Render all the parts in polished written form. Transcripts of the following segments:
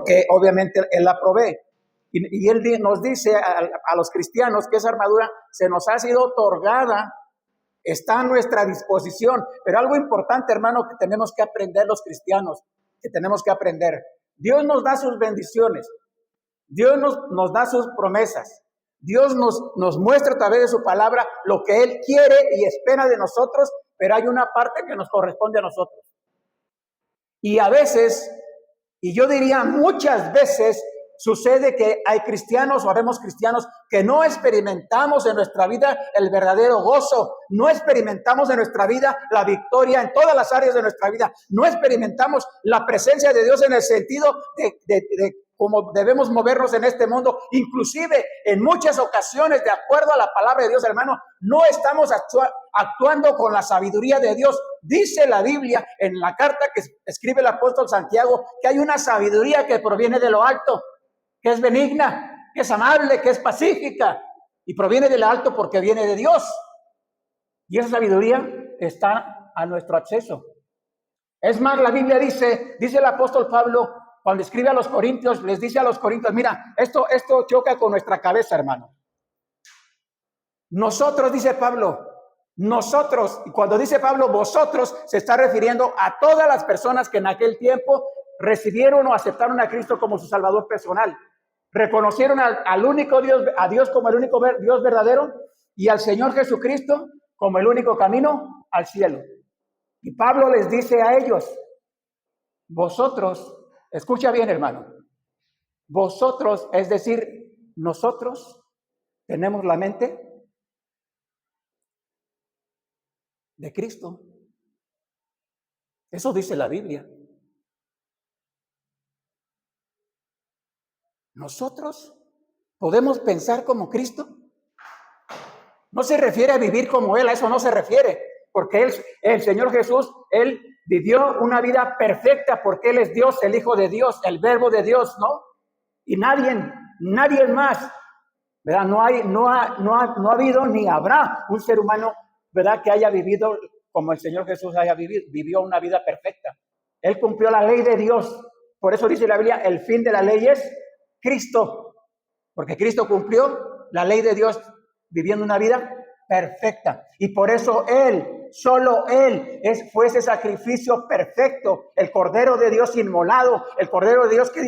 porque obviamente Él la provee. Y Él nos dice a los cristianos que esa armadura se nos ha sido otorgada, está a nuestra disposición. Pero algo importante, hermano, que tenemos que aprender los cristianos, que tenemos que aprender. Dios nos da sus bendiciones, Dios nos da sus promesas, Dios nos muestra a través de su palabra lo que Él quiere y espera de nosotros, pero hay una parte que nos corresponde a nosotros. Y a veces, y yo diría muchas veces, sucede que hay cristianos o habemos cristianos que no experimentamos en nuestra vida el verdadero gozo, no experimentamos en nuestra vida la victoria en todas las áreas de nuestra vida, no experimentamos la presencia de Dios en el sentido de cómo debemos movernos en este mundo. Inclusive en muchas ocasiones, de acuerdo a la palabra de Dios, hermano, no estamos actuando con la sabiduría de Dios. Dice la Biblia en la carta que escribe el apóstol Santiago que hay una sabiduría que proviene de lo alto, que es benigna, que es amable, que es pacífica, y proviene de lo alto porque viene de Dios. Y esa sabiduría está a nuestro acceso. Es más, la Biblia dice el apóstol Pablo, cuando escribe a los corintios, les dice a los corintios, mira, esto choca con nuestra cabeza, hermano. Nosotros, dice Pablo, nosotros, y cuando dice Pablo, vosotros, se está refiriendo a todas las personas que en aquel tiempo recibieron o aceptaron a Cristo como su Salvador personal. Reconocieron al único Dios, a Dios como el único Dios verdadero y al Señor Jesucristo como el único camino al cielo. Y Pablo les dice a ellos, vosotros, escucha bien, hermano, vosotros, es decir, nosotros tenemos la mente de Cristo. Eso dice la Biblia. ¿Nosotros podemos pensar como Cristo? No se refiere a vivir como Él, a eso no se refiere, porque el Señor Jesús, Él vivió una vida perfecta porque Él es Dios, el Hijo de Dios, el Verbo de Dios, ¿no? Y nadie más, ¿verdad? No ha habido ni habrá un ser humano, ¿verdad?, que haya vivido como el Señor Jesús vivió una vida perfecta. Él cumplió la ley de Dios. Por eso dice la Biblia, el fin de la ley es Cristo, porque Cristo cumplió la ley de Dios viviendo una vida perfecta. Y por eso Él, solo Él, fue ese sacrificio perfecto, el Cordero de Dios inmolado, el Cordero de Dios que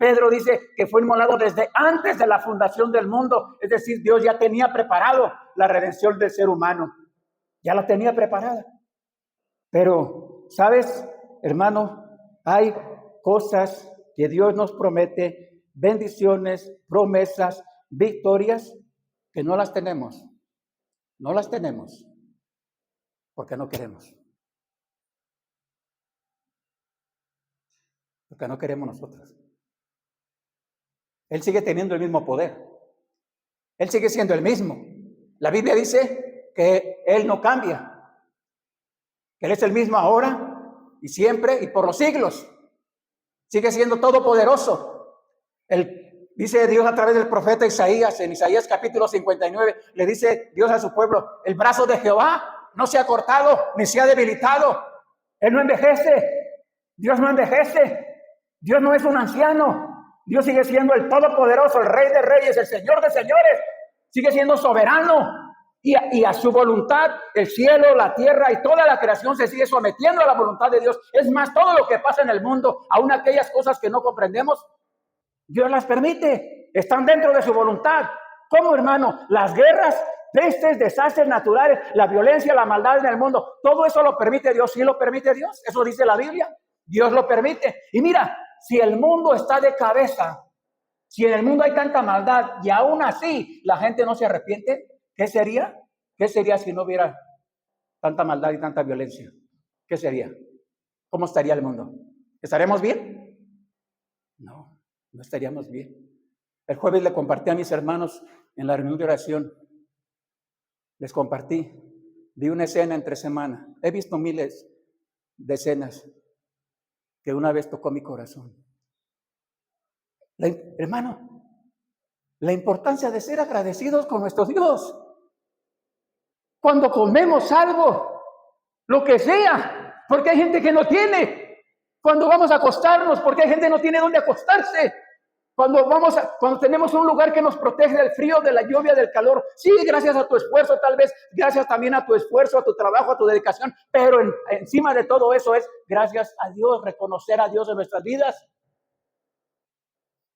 Pedro dice que fue inmolado desde antes de la fundación del mundo. Es decir, Dios ya tenía preparado la redención del ser humano, ya la tenía preparada. Pero, ¿sabes, hermano? Hay cosas que Dios nos promete, bendiciones, promesas, victorias, que no las tenemos. No las tenemos porque no queremos. Porque no queremos nosotros. Él sigue teniendo el mismo poder. Él sigue siendo el mismo. La Biblia dice que Él no cambia. Que Él es el mismo ahora y siempre y por los siglos. Sigue siendo todopoderoso. Dice Dios a través del profeta Isaías, en Isaías capítulo 59, le dice Dios a su pueblo, el brazo de Jehová no se ha cortado ni se ha debilitado. Él no envejece. Dios no envejece. Dios no es un anciano. Dios sigue siendo el todopoderoso, el Rey de reyes, el Señor de señores. Sigue siendo soberano. Y a su voluntad, el cielo, la tierra y toda la creación se sigue sometiendo a la voluntad de Dios. Es más, todo lo que pasa en el mundo, aun aquellas cosas que no comprendemos, Dios las permite, están dentro de su voluntad. ¿Cómo, hermano? Las guerras, pestes, desastres naturales, la violencia, la maldad en el mundo, todo eso lo permite Dios. ¿Sí lo permite Dios? Eso dice la Biblia. Dios lo permite. Y mira, si el mundo está de cabeza, si en el mundo hay tanta maldad y aún así la gente no se arrepiente, ¿qué sería? ¿Qué sería si no hubiera tanta maldad y tanta violencia? ¿Qué sería? ¿Cómo estaría el mundo? ¿Estaremos bien? No. No estaríamos bien. El jueves le compartí a mis hermanos en la reunión de oración. Les compartí. Vi una escena entre semana. He visto miles de escenas que una vez tocó mi corazón. Hermano, la importancia de ser agradecidos con nuestro Dios. Cuando comemos algo, lo que sea, porque hay gente que no tiene. Cuando vamos a acostarnos, porque hay gente que no tiene dónde acostarse. Cuando tenemos un lugar que nos protege del frío, de la lluvia, del calor. Sí, gracias a tu esfuerzo, tal vez, gracias también a tu esfuerzo, a tu trabajo, a tu dedicación. Pero encima de todo eso es gracias a Dios, reconocer a Dios en nuestras vidas.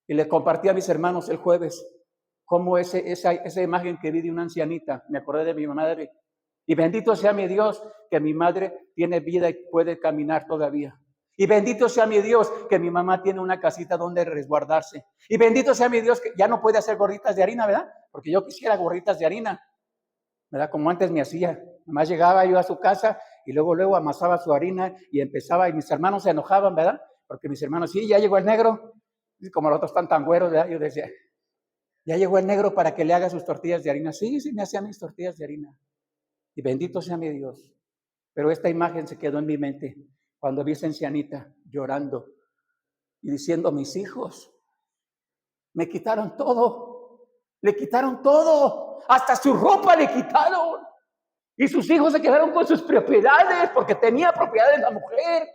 Y le compartí a mis hermanos el jueves cómo esa imagen que vi de una ancianita, me acordé de mi madre. Y bendito sea mi Dios que mi madre tiene vida y puede caminar todavía. Y bendito sea mi Dios que mi mamá tiene una casita donde resguardarse. Y bendito sea mi Dios que ya no puede hacer gorditas de harina, ¿verdad? Porque yo quisiera gorditas de harina, ¿verdad? Como antes me hacía. Nomás llegaba yo a su casa y luego amasaba su harina y empezaba, y mis hermanos se enojaban, ¿verdad? Porque mis hermanos, sí, ya llegó el negro. Y como los otros están tan güeros, ¿verdad? Yo decía, ya llegó el negro para que le haga sus tortillas de harina. Sí, me hacían mis tortillas de harina. Y bendito sea mi Dios. Pero esta imagen se quedó en mi mente cuando vi a esa ancianita llorando y diciendo, mis hijos me quitaron todo, le quitaron todo, hasta su ropa le quitaron. Y sus hijos se quedaron con sus propiedades porque tenía propiedades la mujer.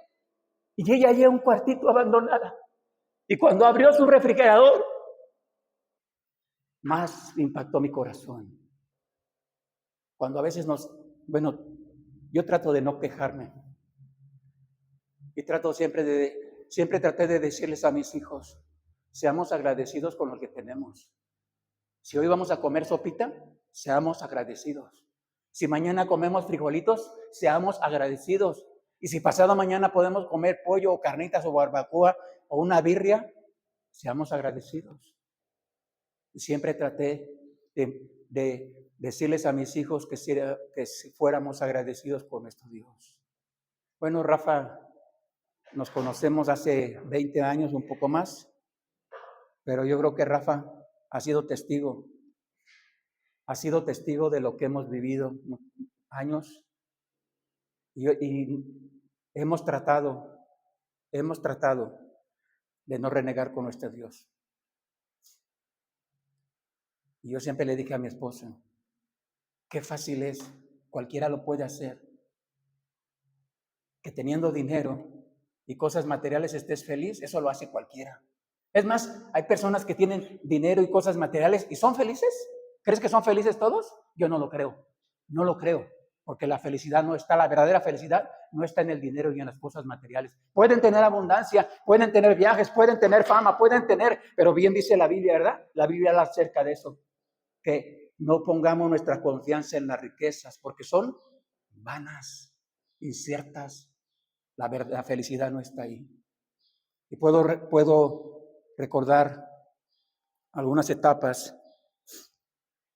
Y ella allí en un cuartito abandonada. Y cuando abrió su refrigerador, más impactó mi corazón. Cuando a veces yo trato de no quejarme. Y siempre traté de decirles a mis hijos, seamos agradecidos con lo que tenemos. Si hoy vamos a comer sopita, seamos agradecidos. Si mañana comemos frijolitos, seamos agradecidos. Y si pasado mañana podemos comer pollo o carnitas o barbacoa o una birria, seamos agradecidos. Y siempre traté de decirles a mis hijos que si fuéramos agradecidos por nuestro Dios. Bueno, Rafa, nos conocemos hace 20 años, un poco más, pero yo creo que Rafa ha sido testigo de lo que hemos vivido años y hemos tratado de no renegar con nuestro Dios. Y yo siempre le dije a mi esposa, qué fácil es, cualquiera lo puede hacer, que teniendo dinero y cosas materiales estés feliz, eso lo hace cualquiera. Es más, hay personas que tienen dinero y cosas materiales y son felices. ¿Crees que son felices todos? Yo no lo creo, porque la verdadera felicidad no está en el dinero y en las cosas materiales. Pueden tener abundancia, pueden tener viajes, pueden tener fama, pero bien dice la Biblia, ¿verdad? La Biblia habla acerca de eso, que no pongamos nuestra confianza en las riquezas, porque son vanas, inciertas. La felicidad no está ahí. Y puedo recordar algunas etapas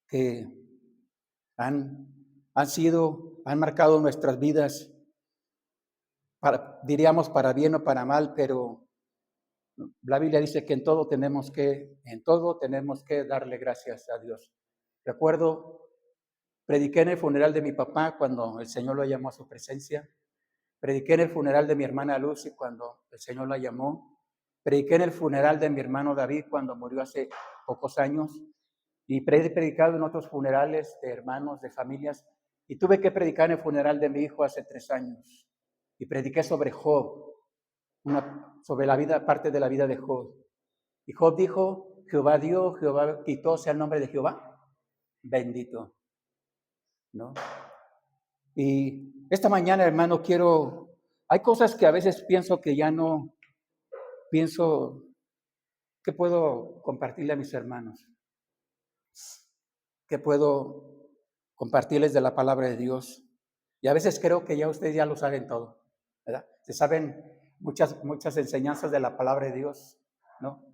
que han marcado nuestras vidas, diríamos para bien o para mal, pero la Biblia dice que en todo tenemos que darle gracias a Dios. Recuerdo, prediqué en el funeral de mi papá cuando el Señor lo llamó a su presencia. Prediqué en el funeral de mi hermana Lucy cuando el Señor la llamó. Prediqué en el funeral de mi hermano David cuando murió hace pocos años. Y he predicado en otros funerales de hermanos, de familias. Y tuve que predicar en el funeral de mi hijo hace 3 años. Y prediqué sobre Job, sobre parte de la vida de Job. Y Job dijo, Jehová dio, Jehová quitó, sea el nombre de Jehová bendito, ¿no? Y esta mañana, hermano, hay cosas que a veces pienso que puedo compartirle a mis hermanos, que puedo compartirles de la palabra de Dios. Y a veces creo que ya ustedes ya lo saben todo, ¿verdad? Se saben muchas enseñanzas de la palabra de Dios, ¿no?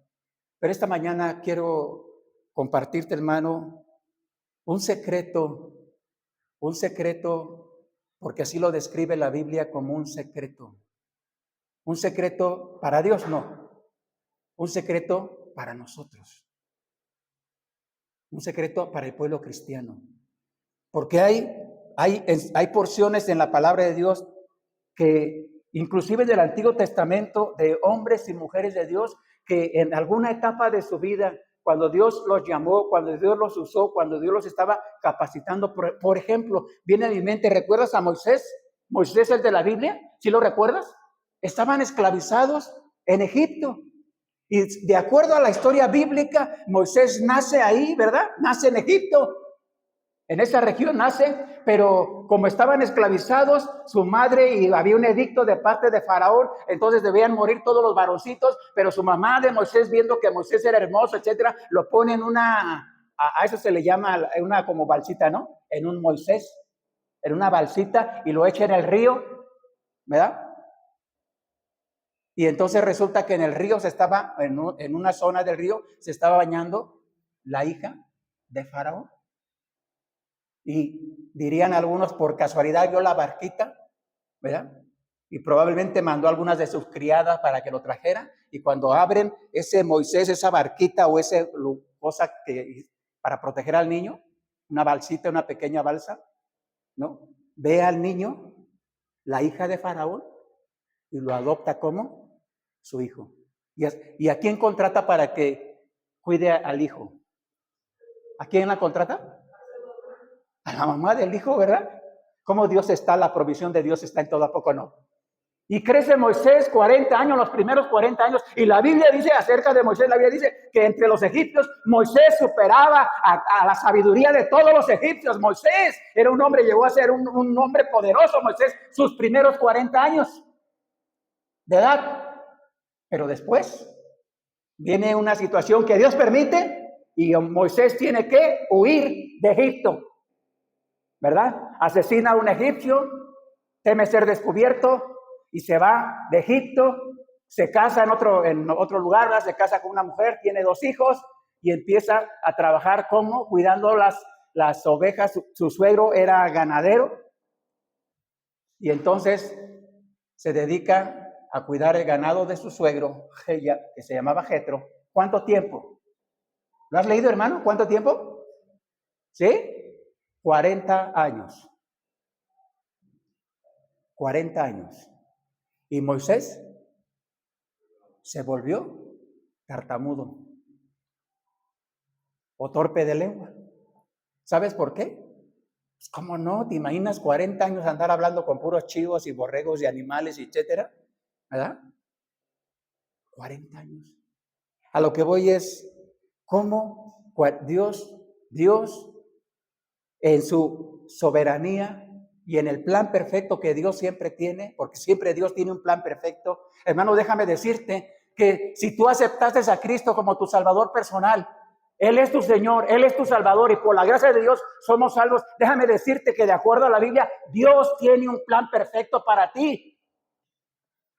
Pero esta mañana quiero compartirte, hermano, un secreto, porque así lo describe la Biblia como un secreto. Un secreto para Dios, no. Un secreto para nosotros. Un secreto para el pueblo cristiano. Porque hay porciones en la palabra de Dios que, inclusive del Antiguo Testamento, de hombres y mujeres de Dios, que en alguna etapa de su vida, cuando Dios los llamó, cuando Dios los usó, cuando Dios los estaba capacitando, por ejemplo, viene a mi mente, ¿recuerdas a Moisés? Moisés, el de la Biblia, ¿sí lo recuerdas? estaban esclavizados en Egipto. Y de acuerdo a la historia bíblica, Moisés nace ahí, ¿verdad? Nace en Egipto. En esa región nace, pero como estaban esclavizados, su madre, y había un edicto de parte de Faraón, entonces debían morir todos los varoncitos, pero su mamá de Moisés, viendo que Moisés era hermoso, etcétera, lo pone en a eso se le llama una como balsita, ¿no? En un Moisés, en una balsita, y lo echa en el río, ¿verdad? Y entonces resulta que en el río en una zona del río, se estaba bañando la hija de Faraón. Y dirían algunos, por casualidad vio la barquita, ¿verdad? Y probablemente mandó a algunas de sus criadas para que lo trajeran. Y cuando abren ese Moisés, esa barquita o esa cosa para proteger al niño, una balsita, una pequeña balsa, ¿no? Ve al niño, la hija de Faraón, y lo adopta como su hijo. ¿Y a quién contrata para que cuide al hijo? ¿A quién la contrata? A la mamá del hijo, ¿verdad? ¿Cómo Dios está? La provisión de Dios está en todo, ¿a poco no? Y crece Moisés 40 años, los primeros 40 años, y la Biblia dice acerca de Moisés, la Biblia dice que entre los egipcios Moisés superaba a la sabiduría de todos los egipcios. Moisés era un hombre, llegó a ser un hombre poderoso, Moisés, sus primeros 40 años de edad. Pero después viene una situación que Dios permite y Moisés tiene que huir de Egipto, ¿verdad? Asesina a un egipcio, teme ser descubierto y se va de Egipto, se casa en otro lugar, ¿verdad? Se casa con una mujer, tiene 2 hijos y empieza a trabajar como cuidando las ovejas. Su suegro era ganadero y entonces se dedica a cuidar el ganado de su suegro, que se llamaba Jetro. ¿Cuánto tiempo? ¿Lo has leído, hermano? ¿Cuánto tiempo? ¿Sí? 40 años. 40 años. Y Moisés se volvió tartamudo o torpe de lengua. ¿Sabes por qué? Pues, ¿cómo no? ¿Te imaginas 40 años andar hablando con puros chivos y borregos y animales, etcétera? ¿Verdad? 40 años. A lo que voy es cómo Dios en su soberanía y en el plan perfecto que Dios siempre tiene, porque siempre Dios tiene un plan perfecto. Hermano, déjame decirte que si tú aceptaste a Cristo como tu Salvador personal, Él es tu Señor, Él es tu Salvador y por la gracia de Dios somos salvos. Déjame decirte que de acuerdo a la Biblia, Dios tiene un plan perfecto para ti.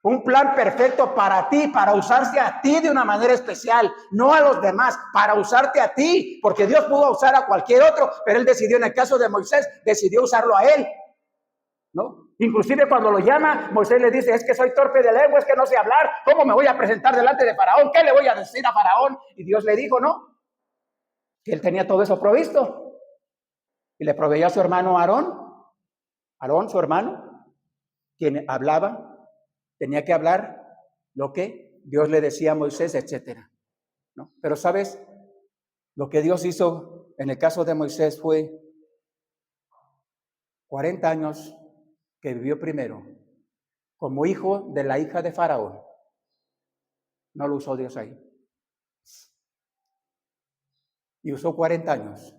Un plan perfecto para ti, para usarse a ti de una manera especial, no a los demás, para usarte a ti, porque Dios pudo usar a cualquier otro, pero Él decidió, en el caso de Moisés, decidió usarlo a él, ¿no? Inclusive cuando lo llama, Moisés le dice, es que soy torpe de lengua, es que no sé hablar, ¿cómo me voy a presentar delante de Faraón? ¿Qué le voy a decir a Faraón? Y Dios le dijo, no, que él tenía todo eso provisto, y le proveyó a su hermano Aarón, su hermano, quien hablaba, tenía que hablar lo que Dios le decía a Moisés, etcétera, ¿no? Pero ¿sabes? Lo que Dios hizo en el caso de Moisés fue 40 años que vivió primero como hijo de la hija de Faraón. No lo usó Dios ahí. Y usó 40 años,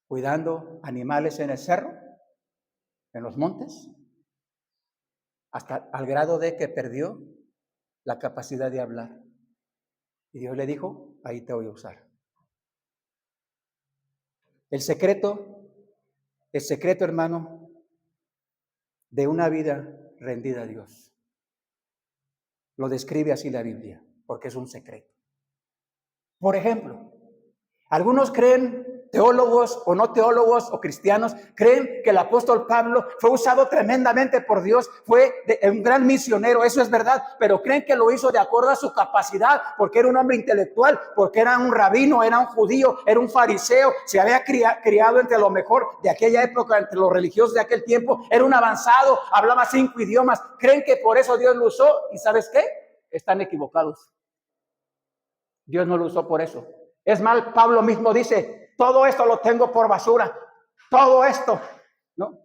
cuidando animales en el cerro, en los montes, hasta al grado de que perdió la capacidad de hablar. Y Dios le dijo, ahí te voy a usar. El secreto, hermano, de una vida rendida a Dios, lo describe así la Biblia, porque es un secreto. Por ejemplo, algunos creen, teólogos o no teólogos o cristianos, creen que el apóstol Pablo fue usado tremendamente por Dios, fue un gran misionero, eso es verdad, pero creen que lo hizo de acuerdo a su capacidad, porque era un hombre intelectual, porque era un rabino, era un judío, era un fariseo, se había criado entre lo mejor de aquella época, entre los religiosos de aquel tiempo, era un avanzado, hablaba 5 idiomas, creen que por eso Dios lo usó, y ¿sabes qué? Están equivocados. Dios no lo usó por eso. Es más, Pablo mismo dice, todo esto lo tengo por basura, todo esto, ¿no?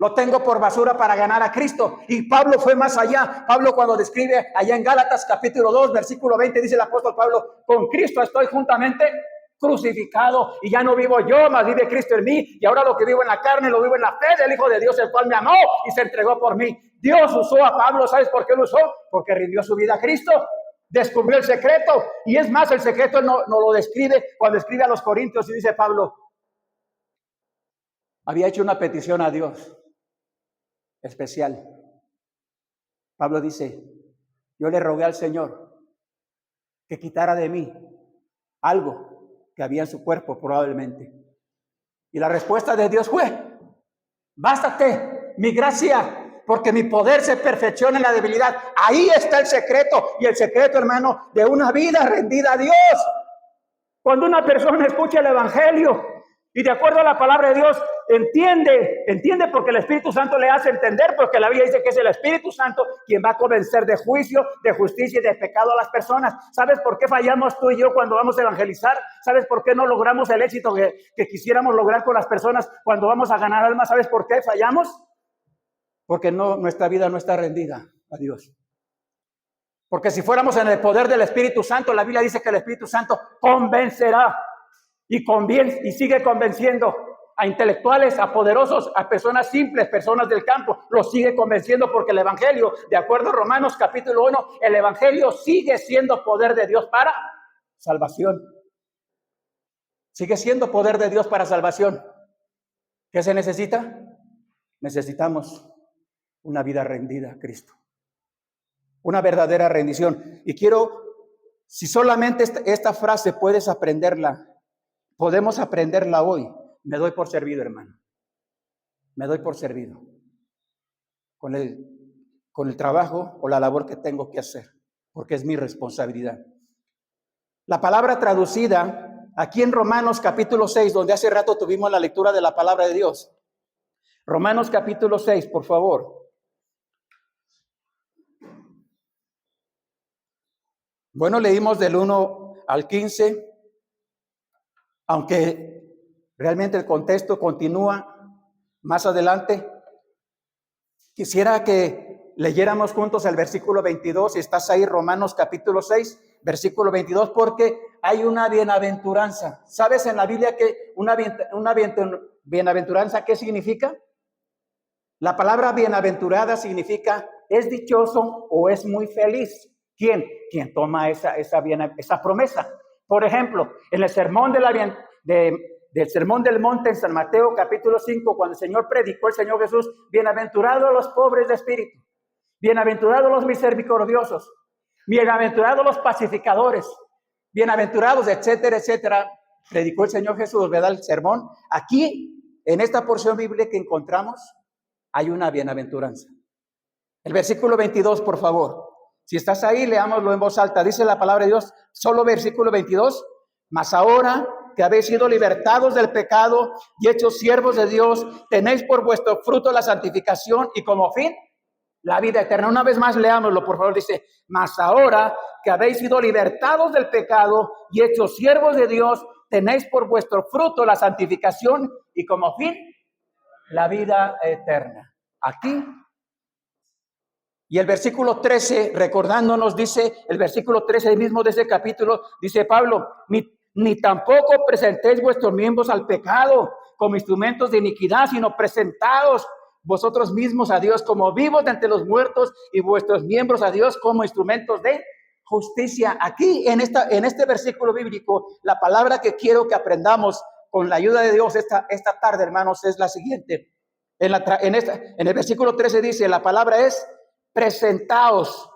Lo tengo por basura para ganar a Cristo. Y Pablo fue más allá. Pablo, cuando describe allá en Gálatas capítulo 2, versículo 20, dice el apóstol Pablo: con Cristo estoy juntamente crucificado, y ya no vivo yo, mas vive Cristo en mí. Y ahora lo que vivo en la carne, lo vivo en la fe del Hijo de Dios, el cual me amó y se entregó por mí. Dios usó a Pablo. ¿Sabes por qué lo usó? Porque rindió su vida a Cristo. Descubrió el secreto. Y es más, el secreto no lo describe cuando escribe a los Corintios, y dice Pablo: había hecho una petición a Dios especial. Pablo dice: yo le rogué al Señor que quitara de mí algo que había en su cuerpo probablemente. Y la respuesta de Dios fue: bástate mi gracia, porque mi poder se perfecciona en la debilidad. Ahí está el secreto. Y el secreto, hermano, de una vida rendida a Dios. Cuando una persona escucha el evangelio y de acuerdo a la palabra de Dios entiende porque el Espíritu Santo le hace entender, porque la Biblia dice que es el Espíritu Santo quien va a convencer de juicio, de justicia y de pecado a las personas. ¿Sabes por qué fallamos tú y yo cuando vamos a evangelizar? ¿Sabes por qué no logramos el éxito que quisiéramos lograr con las personas cuando vamos a ganar almas? ¿Sabes por qué fallamos? Porque nuestra vida no está rendida a Dios. Porque si fuéramos en el poder del Espíritu Santo, la Biblia dice que el Espíritu Santo convencerá y sigue convenciendo a intelectuales, a poderosos, a personas simples, personas del campo. Los sigue convenciendo porque el evangelio, de acuerdo a Romanos capítulo 1, el evangelio sigue siendo poder de Dios para salvación. Sigue siendo poder de Dios para salvación. ¿Qué se necesita? Necesitamos una vida rendida a Cristo. Una verdadera rendición. Y quiero, si solamente esta frase puedes aprenderla, podemos aprenderla hoy. Me doy por servido, hermano. Me doy por servido. Con el trabajo o la labor que tengo que hacer. Porque es mi responsabilidad. La palabra traducida aquí en Romanos capítulo 6, donde hace rato tuvimos la lectura de la palabra de Dios. Romanos capítulo 6, por favor. Bueno, leímos del 1 al 15, aunque realmente el contexto continúa más adelante. Quisiera que leyéramos juntos el versículo 22, si estás ahí, Romanos capítulo 6, versículo 22, porque hay una bienaventuranza. ¿Sabes en la Biblia que una bienaventuranza qué significa? La palabra bienaventurada significa es dichoso o es muy feliz. ¿Quién? Quien toma esa promesa. Por ejemplo, en el sermón del Sermón del Monte en San Mateo capítulo 5, cuando el Señor predicó, el Señor Jesús: bienaventurados los pobres de espíritu, bienaventurados los misericordiosos, bienaventurados los pacificadores, bienaventurados, etcétera, etcétera. Predicó el Señor Jesús, ¿verdad? El sermón. Aquí, en esta porción bíblica que encontramos, hay una bienaventuranza. El versículo 22, por favor. Si estás ahí, leámoslo en voz alta. Dice la palabra de Dios, solo versículo 22. Mas ahora que habéis sido libertados del pecado y hechos siervos de Dios, tenéis por vuestro fruto la santificación y como fin la vida eterna. Una vez más, leámoslo, por favor. Dice, mas ahora que habéis sido libertados del pecado y hechos siervos de Dios, tenéis por vuestro fruto la santificación y como fin la vida eterna. Aquí. Y el versículo 13, recordándonos, dice, el versículo 13 mismo de ese capítulo, dice Pablo: ni tampoco presentéis vuestros miembros al pecado como instrumentos de iniquidad, sino presentaos vosotros mismos a Dios como vivos de entre los muertos y vuestros miembros a Dios como instrumentos de justicia. Aquí en este versículo bíblico, la palabra que quiero que aprendamos con la ayuda de Dios esta tarde, hermanos, es la siguiente. En el versículo 13 dice, la palabra es presentaos,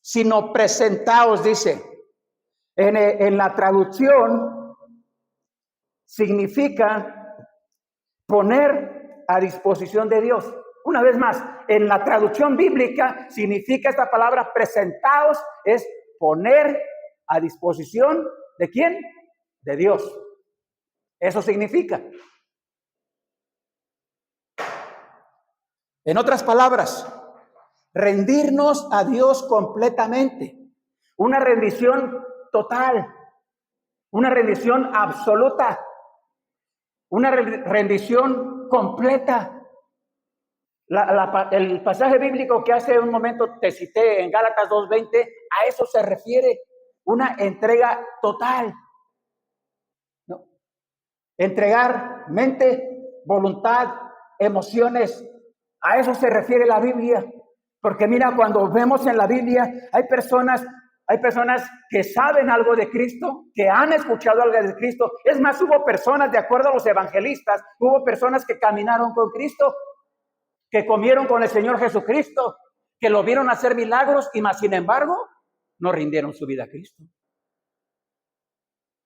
sino presentaos, dice. En la traducción significa poner a disposición de Dios. Una vez más, en la traducción bíblica significa esta palabra presentaos, es poner a disposición ¿de quién? De Dios. Eso significa. En otras palabras, rendirnos a Dios completamente. Una rendición total, una rendición absoluta, una rendición completa. El pasaje bíblico que hace un momento te cité en Gálatas 2:20, a eso se refiere, una entrega total, ¿no? Entregar mente, voluntad, emociones, a eso se refiere la Biblia. Porque mira, cuando vemos en la Biblia, hay personas que saben algo de Cristo, que han escuchado algo de Cristo. Es más, hubo personas, de acuerdo a los evangelistas, hubo personas que caminaron con Cristo, que comieron con el Señor Jesucristo, que lo vieron hacer milagros y más, sin embargo, no rindieron su vida a Cristo.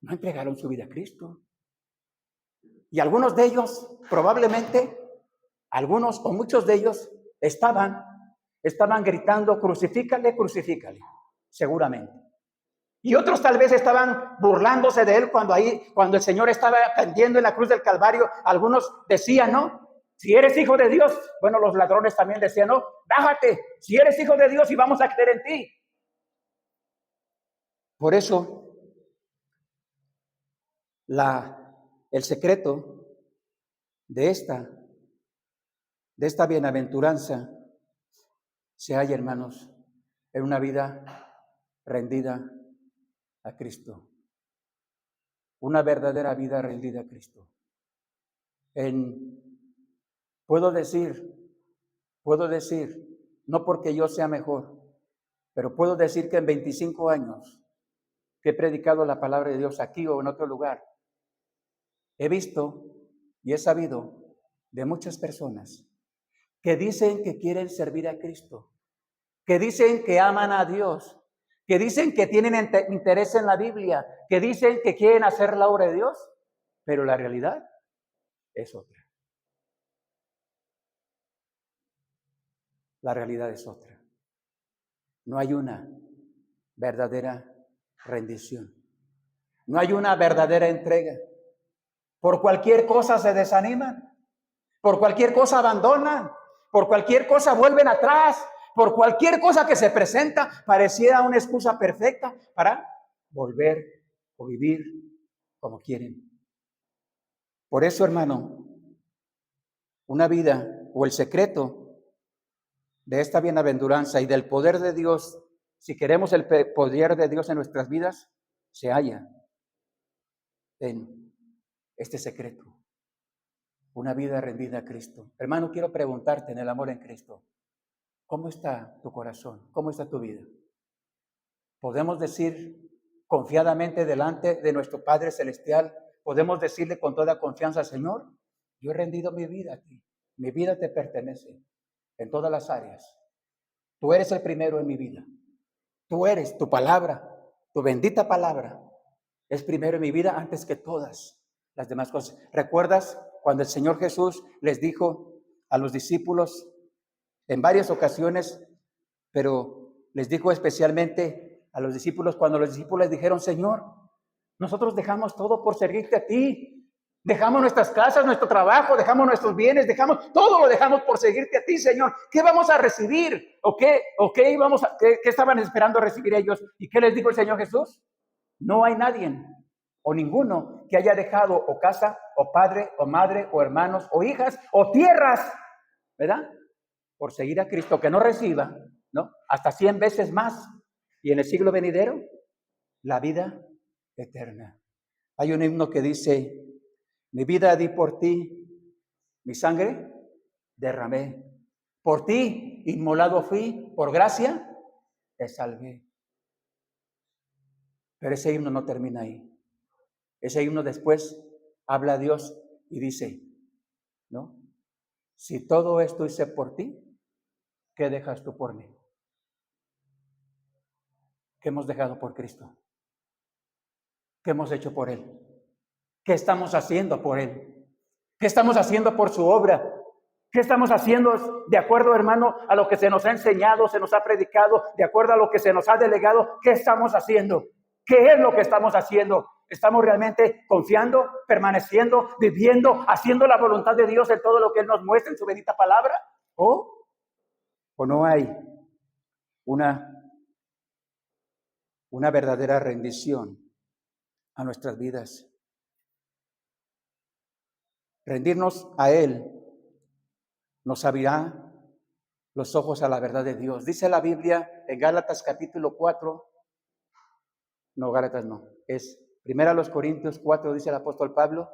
No entregaron su vida a Cristo. Y algunos de ellos, probablemente, algunos o muchos de ellos estaban gritando, crucifícale, crucifícale, seguramente. Y otros tal vez estaban burlándose de él cuando el Señor estaba pendiendo en la cruz del Calvario. Algunos decían, ¿no? Si eres hijo de Dios, bueno, los ladrones también decían, no, bájate, si eres hijo de Dios y vamos a creer en ti. Por eso, el secreto de esta bienaventuranza se halla, hermanos, en una vida rendida a Cristo. Una verdadera vida rendida a Cristo. Puedo decir, no porque yo sea mejor, pero puedo decir que en 25 años que he predicado la palabra de Dios aquí o en otro lugar, he visto y he sabido de muchas personas que dicen que quieren servir a Cristo, que dicen que aman a Dios, que dicen que tienen interés en la Biblia, que dicen que quieren hacer la obra de Dios, pero la realidad es otra. La realidad es otra. No hay una verdadera rendición. No hay una verdadera entrega. Por cualquier cosa se desaniman. Por cualquier cosa abandonan. Por cualquier cosa vuelven atrás. Por cualquier cosa que se presenta, pareciera una excusa perfecta para volver o vivir como quieren. Por eso, hermano, una vida o el secreto de esta bienaventuranza y del poder de Dios, si queremos el poder de Dios en nuestras vidas, se halla en este secreto. Una vida rendida a Cristo. Hermano, quiero preguntarte en el amor en Cristo, ¿cómo está tu corazón? ¿Cómo está tu vida? Podemos decir confiadamente delante de nuestro Padre Celestial, podemos decirle con toda confianza, Señor, yo he rendido mi vida a ti. Mi vida te pertenece en todas las áreas. Tú eres el primero en mi vida. Tú eres, tu palabra, tu bendita palabra, es primero en mi vida antes que todas las demás cosas. ¿Recuerdas cuando el Señor Jesús les dijo a los discípulos en varias ocasiones, pero les dijo especialmente a los discípulos cuando los discípulos dijeron, Señor, nosotros dejamos todo por servirte a ti. Dejamos nuestras casas, nuestro trabajo, dejamos nuestros bienes, todo lo dejamos por seguirte a ti, Señor. ¿Qué vamos a recibir? ¿Qué estaban esperando recibir ellos? ¿Y qué les dijo el Señor Jesús? No hay nadie o ninguno que haya dejado o casa, o padre, o madre, o hermanos, o hijas, o tierras, ¿verdad? Por seguir a Cristo, que no reciba, ¿no? Hasta 100 veces más. Y en el siglo venidero, la vida eterna. Hay un himno que dice, mi vida di por ti, mi sangre derramé. Por ti inmolado fui, por gracia te salvé. Pero ese himno no termina ahí. Ese himno después habla a Dios y dice, ¿no? Si todo esto hice por ti, ¿qué dejas tú por mí? ¿Qué hemos dejado por Cristo? ¿Qué hemos hecho por Él? ¿Qué estamos haciendo por Él? ¿Qué estamos haciendo por su obra? ¿Qué estamos haciendo de acuerdo, hermano, a lo que se nos ha enseñado, se nos ha predicado, de acuerdo a lo que se nos ha delegado? ¿Qué estamos haciendo? ¿Qué es lo que estamos haciendo? ¿Estamos realmente confiando, permaneciendo, viviendo, haciendo la voluntad de Dios en todo lo que Él nos muestra en su bendita palabra? ¿O no hay una verdadera rendición a nuestras vidas? Rendirnos a Él nos abrirá los ojos a la verdad de Dios. Dice la Biblia en Gálatas capítulo 4, no, Gálatas no, es 1 Corintios 4, dice el apóstol Pablo,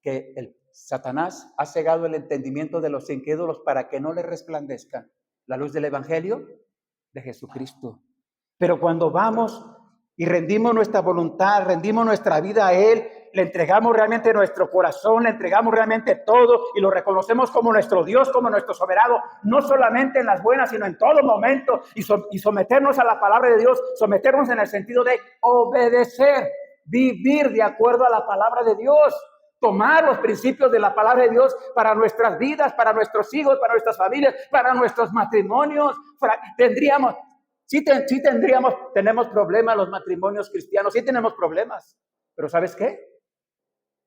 que el Satanás ha cegado el entendimiento de los incrédulos para que no les resplandezca la luz del evangelio de Jesucristo. Pero cuando vamos y rendimos nuestra voluntad, rendimos nuestra vida a Él, le entregamos realmente nuestro corazón, le entregamos realmente todo y lo reconocemos como nuestro Dios, como nuestro soberano, no solamente en las buenas, sino en todo momento, y someternos a la palabra de Dios, someternos en el sentido de obedecer, vivir de acuerdo a la palabra de Dios, tomar los principios de la palabra de Dios para nuestras vidas, para nuestros hijos, para nuestras familias, para nuestros matrimonios. Tenemos problemas los matrimonios cristianos, sí tenemos problemas, pero ¿sabes qué?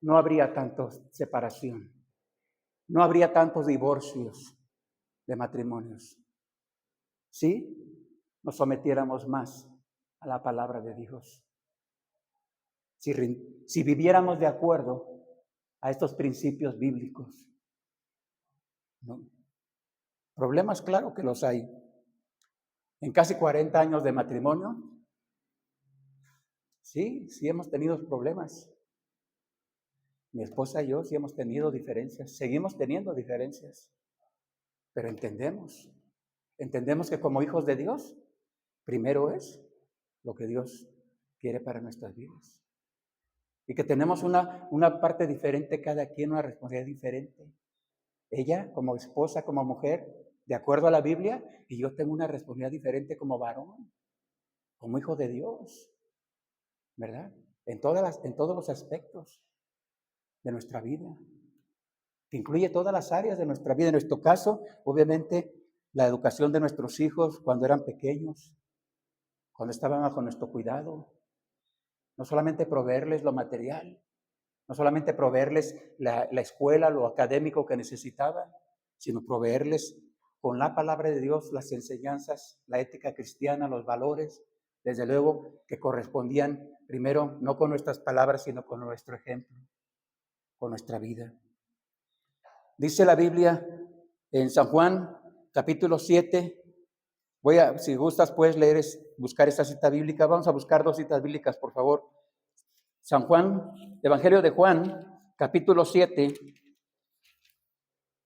No habría tanta separación, no habría tantos divorcios de matrimonios, si nos sometiéramos más a la palabra de Dios, si viviéramos de acuerdo a estos principios bíblicos. ¿No? Problemas, claro que los hay. En casi 40 años de matrimonio, sí hemos tenido problemas. Mi esposa y yo sí hemos tenido diferencias, seguimos teniendo diferencias, pero entendemos que como hijos de Dios, primero es lo que Dios quiere para nuestras vidas. Y que tenemos una parte diferente, cada quien una responsabilidad diferente. Ella como esposa, como mujer, de acuerdo a la Biblia, y yo tengo una responsabilidad diferente como varón, como hijo de Dios, ¿verdad? En todos los aspectos de nuestra vida, que incluye todas las áreas de nuestra vida. En nuestro caso, obviamente, la educación de nuestros hijos cuando eran pequeños, cuando estaban bajo nuestro cuidado. No solamente proveerles lo material, no solamente proveerles la escuela, lo académico que necesitaban, sino proveerles con la palabra de Dios las enseñanzas, la ética cristiana, los valores, desde luego que correspondían primero no con nuestras palabras, sino con nuestro ejemplo, con nuestra vida. Dice la Biblia en San Juan, capítulo 7, si gustas puedes buscar esta cita bíblica. Vamos a buscar 2 citas bíblicas, por favor. San Juan, Evangelio de Juan, capítulo 7,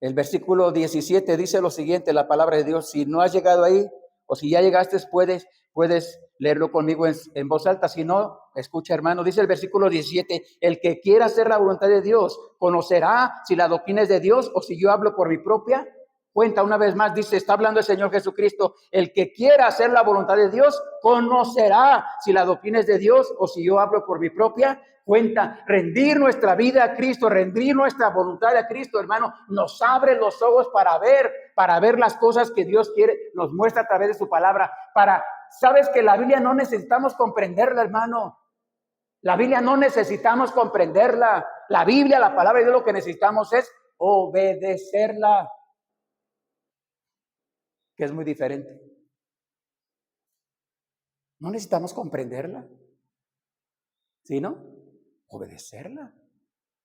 el versículo 17 dice lo siguiente, la palabra de Dios. Si no has llegado ahí, o si ya llegaste, puedes leerlo conmigo en voz alta. Si no, escucha, hermano. Dice el versículo 17, el que quiera hacer la voluntad de Dios conocerá si la doctrina es de Dios o si yo hablo por mi propia cuenta. Una vez más dice, está hablando el Señor Jesucristo, el que quiera hacer la voluntad de Dios conocerá si la doctrina es de Dios o si yo hablo por mi propia cuenta. Rendir nuestra vida a Cristo, rendir nuestra voluntad a Cristo, hermano, nos abre los ojos para ver las cosas que Dios quiere, nos muestra a través de su palabra. Sabes que la Biblia no necesitamos comprenderla, hermano. La Biblia no necesitamos comprenderla. La Biblia, la palabra de Dios, lo que necesitamos es obedecerla, que es muy diferente. No necesitamos comprenderla, ¿sí, no? Obedecerla,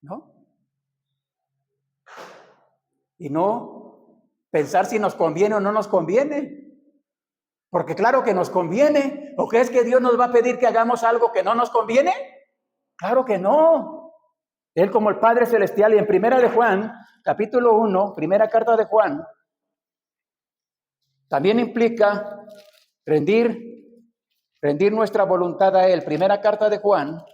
¿no? Y no pensar si nos conviene o no nos conviene, porque claro que nos conviene. ¿O crees que Dios nos va a pedir que hagamos algo que no nos conviene? Claro que no. Él, como el Padre Celestial, y en Primera de Juan, capítulo 1, primera carta de Juan, también implica rendir nuestra voluntad a Él. Primera carta de Juan,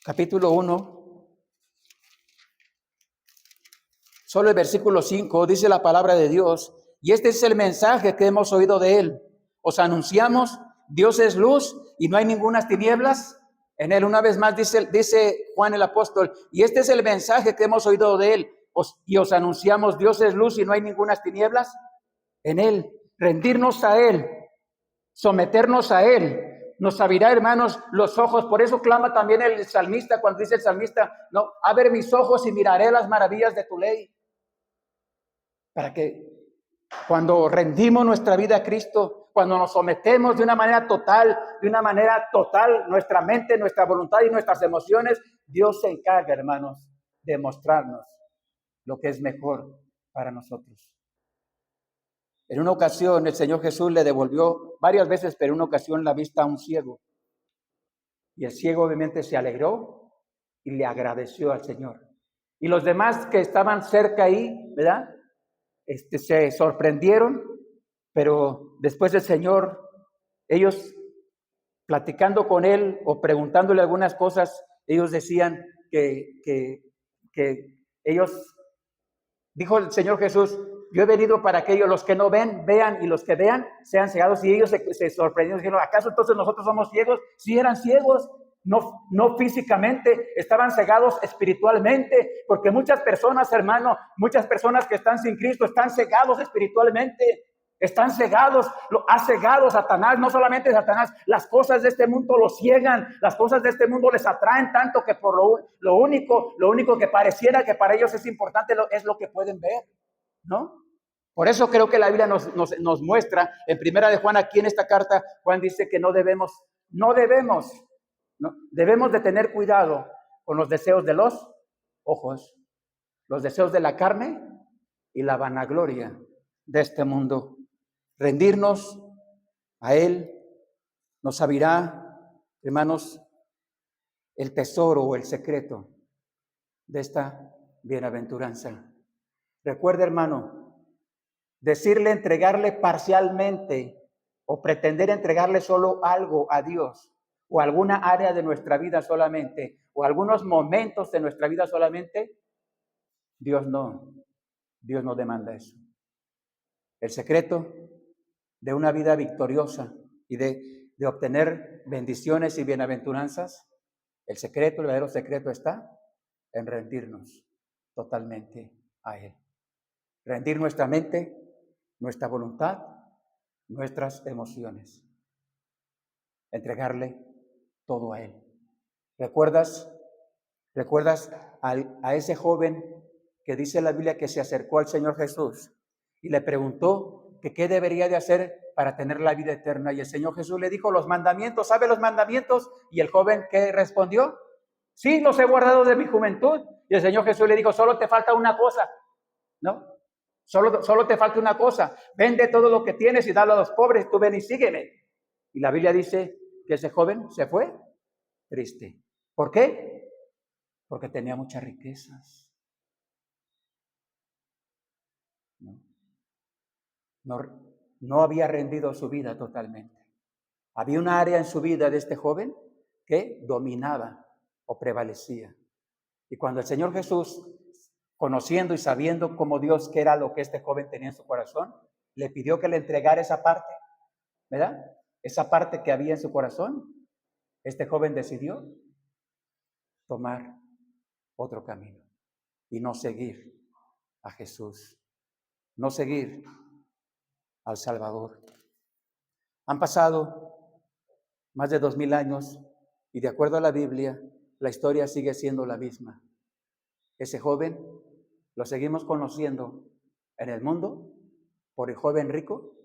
capítulo 1, solo el versículo 5, dice la palabra de Dios, y este es el mensaje que hemos oído de Él. Os anunciamos, Dios es luz y no hay ninguna tinieblas en Él. Una vez más dice Juan el apóstol, y este es el mensaje que hemos oído de Él, y os anunciamos, Dios es luz y no hay ninguna tinieblas en Él. Rendirnos a Él, someternos a Él, nos abrirá, hermanos, los ojos. Por eso clama también el salmista, cuando dice el salmista, no, abre mis ojos y miraré las maravillas de tu ley. Para que Cuando rendimos nuestra vida a Cristo, cuando nos sometemos de una manera total, nuestra mente, nuestra voluntad y nuestras emociones, Dios se encarga, hermanos, de mostrarnos lo que es mejor para nosotros. En una ocasión el Señor Jesús le devolvió varias veces, pero en una ocasión la vista a un ciego. Y el ciego obviamente se alegró y le agradeció al Señor. Y los demás que estaban cerca ahí, ¿verdad? Se sorprendieron, pero después el Señor, ellos platicando con él o preguntándole algunas cosas, ellos decían que ellos, dijo el Señor Jesús, yo he venido para que ellos, los que no ven, vean, y los que vean, sean cegados. Y ellos se sorprendieron, dijeron, ¿acaso entonces nosotros somos ciegos? Sí, eran ciegos, no físicamente, estaban cegados espiritualmente, porque muchas personas, hermano, muchas personas que están sin Cristo están cegados espiritualmente. Están cegados, ha cegado Satanás, no solamente Satanás, las cosas de este mundo los ciegan, las cosas de este mundo les atraen tanto que por lo único que pareciera que para ellos es importante es lo que pueden ver, ¿no? Por eso creo que la Biblia nos muestra, en primera de Juan, aquí en esta carta, Juan dice que debemos de tener cuidado con los deseos de los ojos, los deseos de la carne y la vanagloria de este mundo. Rendirnos a Él nos abrirá, hermanos, el tesoro o el secreto de esta bienaventuranza. Recuerda, hermano, entregarle parcialmente o pretender entregarle solo algo a Dios o alguna área de nuestra vida solamente o algunos momentos de nuestra vida solamente, Dios no demanda eso. El secreto de una vida victoriosa y de obtener bendiciones y bienaventuranzas, el verdadero secreto está en rendirnos totalmente a Él. Rendir nuestra mente, nuestra voluntad, nuestras emociones. Entregarle todo a Él. ¿Recuerdas a ese joven que dice la Biblia que se acercó al Señor Jesús y le preguntó que qué debería de hacer para tener la vida eterna? Y el Señor Jesús le dijo, los mandamientos, ¿sabe los mandamientos? Y el joven, ¿qué respondió? Sí, los he guardado de mi juventud. Y el Señor Jesús le dijo, solo te falta una cosa, ¿no? Solo te falta una cosa. Vende todo lo que tienes y dalo a los pobres, tú ven y sígueme. Y la Biblia dice que ese joven se fue triste. ¿Por qué? Porque tenía muchas riquezas. No había rendido su vida totalmente. Había una área en su vida de este joven que dominaba o prevalecía. Y cuando el Señor Jesús, conociendo y sabiendo como Dios qué era lo que este joven tenía en su corazón, le pidió que le entregara esa parte, ¿verdad? Esa parte que había en su corazón. Este joven decidió tomar otro camino y no seguir a Jesús, no seguir al Salvador. Han pasado más de 2000 años y de acuerdo a la Biblia, la historia sigue siendo la misma. Ese joven lo seguimos conociendo en el mundo por el joven rico,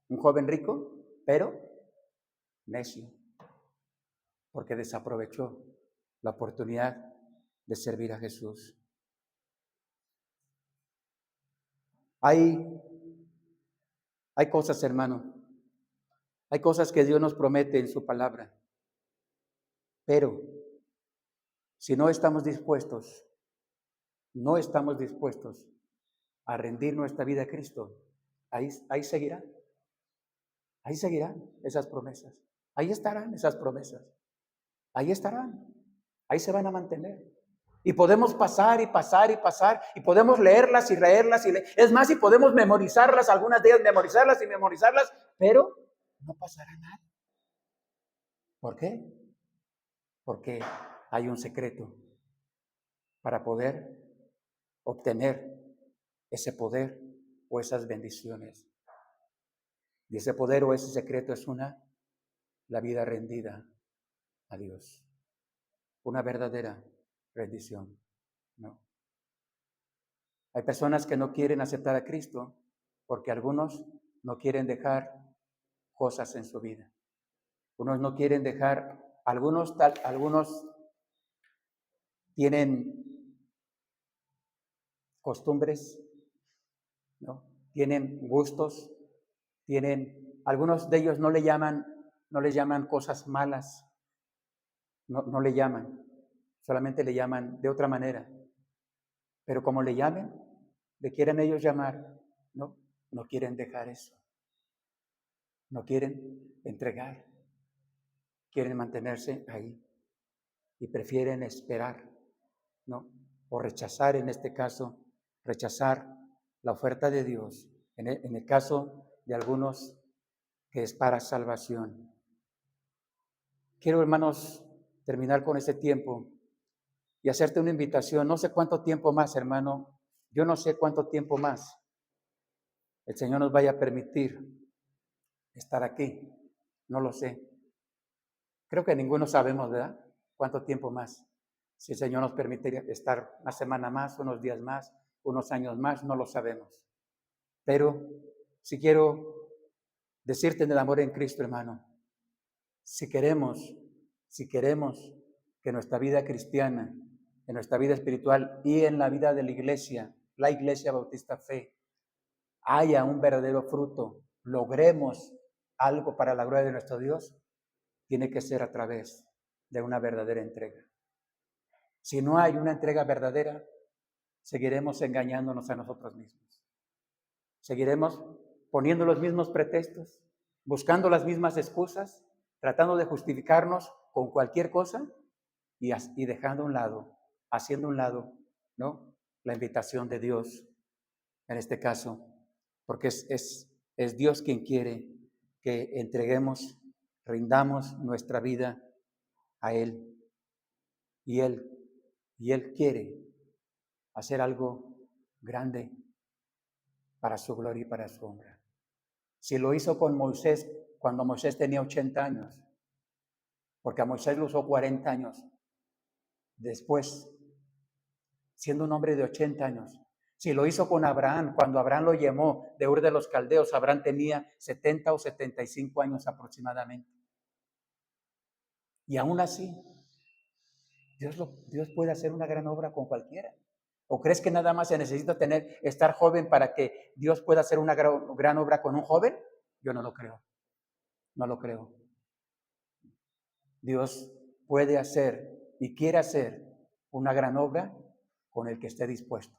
un joven rico, pero necio, porque desaprovechó la oportunidad de servir a Jesús. Hay cosas, hermano, hay cosas que Dios nos promete en su palabra, pero si no estamos dispuestos a rendir nuestra vida a Cristo, ahí seguirán esas promesas, ahí estarán esas promesas, ahí estarán, ahí se van a mantener. Y podemos pasar y pasar y pasar, y podemos leerlas y leerlas y es más, y podemos memorizarlas, algunas de ellas memorizarlas, pero no pasará nada. ¿Por qué? Porque hay un secreto para poder obtener ese poder o esas bendiciones. Y ese poder o ese secreto es la vida rendida a Dios. Una verdadera rendición, ¿no? Hay personas que no quieren aceptar a Cristo porque algunos no quieren dejar cosas en su vida. Unos no quieren dejar, algunos tienen costumbres, ¿no? Tienen gustos, algunos de ellos no les llaman cosas malas, no le llaman, solamente le llaman de otra manera. Pero como le llamen, le quieren ellos llamar, no quieren dejar eso, no quieren entregar, quieren mantenerse ahí y prefieren esperar, ¿no? O rechazar, en este caso, rechazar la oferta de Dios, en el caso de algunos que es para salvación. Quiero, hermanos, terminar con este tiempo y hacerte una invitación. No sé cuánto tiempo más, hermano, yo no sé cuánto tiempo más el Señor nos vaya a permitir estar aquí, no lo sé. Creo que ninguno sabemos, ¿verdad? ¿Cuánto tiempo más? Si el Señor nos permite estar una semana más, unos días más, unos años más, no lo sabemos. Pero si quiero decirte en el amor en Cristo, hermano, si queremos que nuestra vida cristiana, en nuestra vida espiritual y en la vida de la Iglesia Bautista Fe, haya un verdadero fruto, logremos algo para la gloria de nuestro Dios, tiene que ser a través de una verdadera entrega. Si no hay una entrega verdadera, seguiremos engañándonos a nosotros mismos. Seguiremos poniendo los mismos pretextos, buscando las mismas excusas, tratando de justificarnos con cualquier cosa y dejando a un lado, haciendo a un lado, ¿no?, la invitación de Dios, en este caso, porque es Dios quien quiere que entreguemos, rindamos nuestra vida a Él. Y Él quiere hacer algo grande para su gloria y para su honra. Si lo hizo con Moisés cuando Moisés tenía 80 años, porque a Moisés lo usó 40 años después, siendo un hombre de 80 años. Si lo hizo con Abraham, cuando Abraham lo llamó de Ur de los Caldeos, Abraham tenía 70 o 75 años aproximadamente. Y aún así, Dios puede hacer una gran obra con cualquiera. ¿O crees que nada más se necesita estar joven para que Dios pueda hacer una gran obra con un joven? Yo no lo creo. No lo creo. Dios puede hacer y quiere hacer una gran obra con el que esté dispuesto,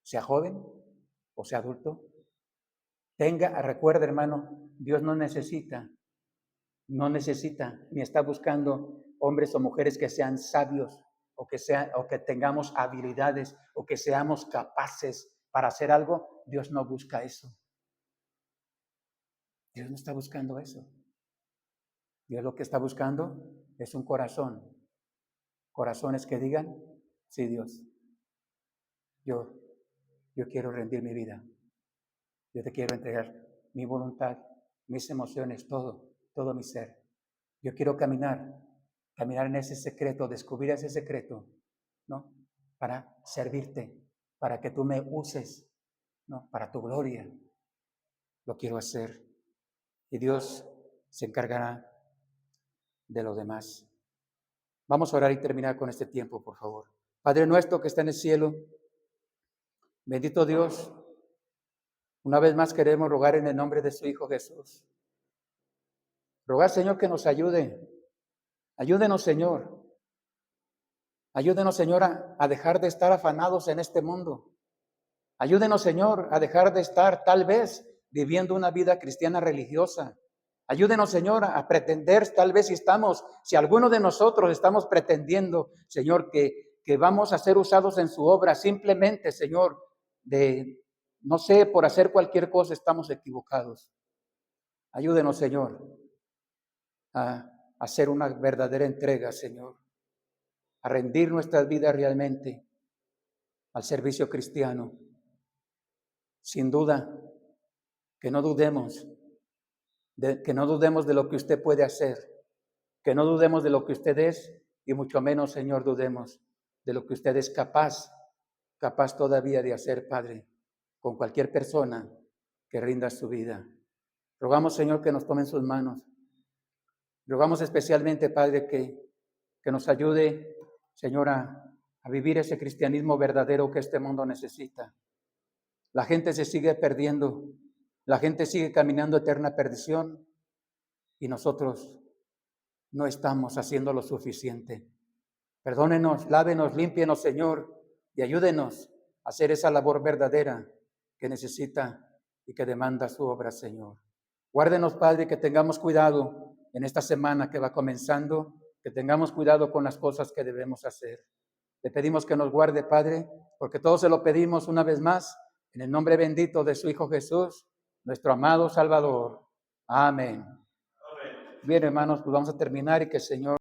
sea joven o sea adulto. Recuerda, hermano, Dios no necesita ni está buscando hombres o mujeres que sean sabios o que tengamos habilidades o que seamos capaces para hacer algo. Dios no busca eso. Dios no está buscando eso. Dios lo que está buscando es un corazón. Corazones que digan, sí, Dios, yo quiero rendir mi vida. Yo te quiero entregar mi voluntad, mis emociones, todo mi ser. Yo quiero caminar en ese secreto, descubrir ese secreto, ¿no?, para servirte, para que tú me uses, ¿no?, para tu gloria. Lo quiero hacer. Y Dios se encargará de lo demás. Vamos a orar y terminar con este tiempo, por favor. Padre nuestro que está en el cielo, bendito Dios, una vez más queremos rogar en el nombre de su Hijo Jesús. Rogar, Señor, que nos ayude. Ayúdenos, Señor. Ayúdenos, Señor, a dejar de estar afanados en este mundo. Ayúdenos, Señor, a dejar de estar tal vez viviendo una vida cristiana religiosa. Ayúdenos, Señor, a pretender, tal vez si alguno de nosotros estamos pretendiendo, Señor, que vamos a ser usados en su obra simplemente, Señor, no sé, por hacer cualquier cosa, estamos equivocados. Ayúdenos, Señor, a hacer una verdadera entrega, Señor, a rendir nuestras vidas realmente al servicio cristiano. Sin duda, que no dudemos de lo que usted puede hacer, que no dudemos de lo que usted es y mucho menos, Señor, dudemos de lo que usted es capaz todavía de hacer, Padre, con cualquier persona que rinda su vida. Rogamos, Señor, que nos tome en sus manos. Rogamos especialmente, Padre, que nos ayude, Señor, a vivir ese cristianismo verdadero que este mundo necesita. La gente se sigue perdiendo, la gente sigue caminando eterna perdición y nosotros no estamos haciendo lo suficiente. Perdónenos, lávenos, límpienos, Señor, y ayúdenos a hacer esa labor verdadera que necesita y que demanda su obra, Señor. Guárdenos, Padre, que tengamos cuidado en esta semana que va comenzando, que tengamos cuidado con las cosas que debemos hacer. Le pedimos que nos guarde, Padre, porque todos se lo pedimos una vez más, en el nombre bendito de su Hijo Jesús, nuestro amado Salvador. Amén. Bien, hermanos, pues vamos a terminar y que el Señor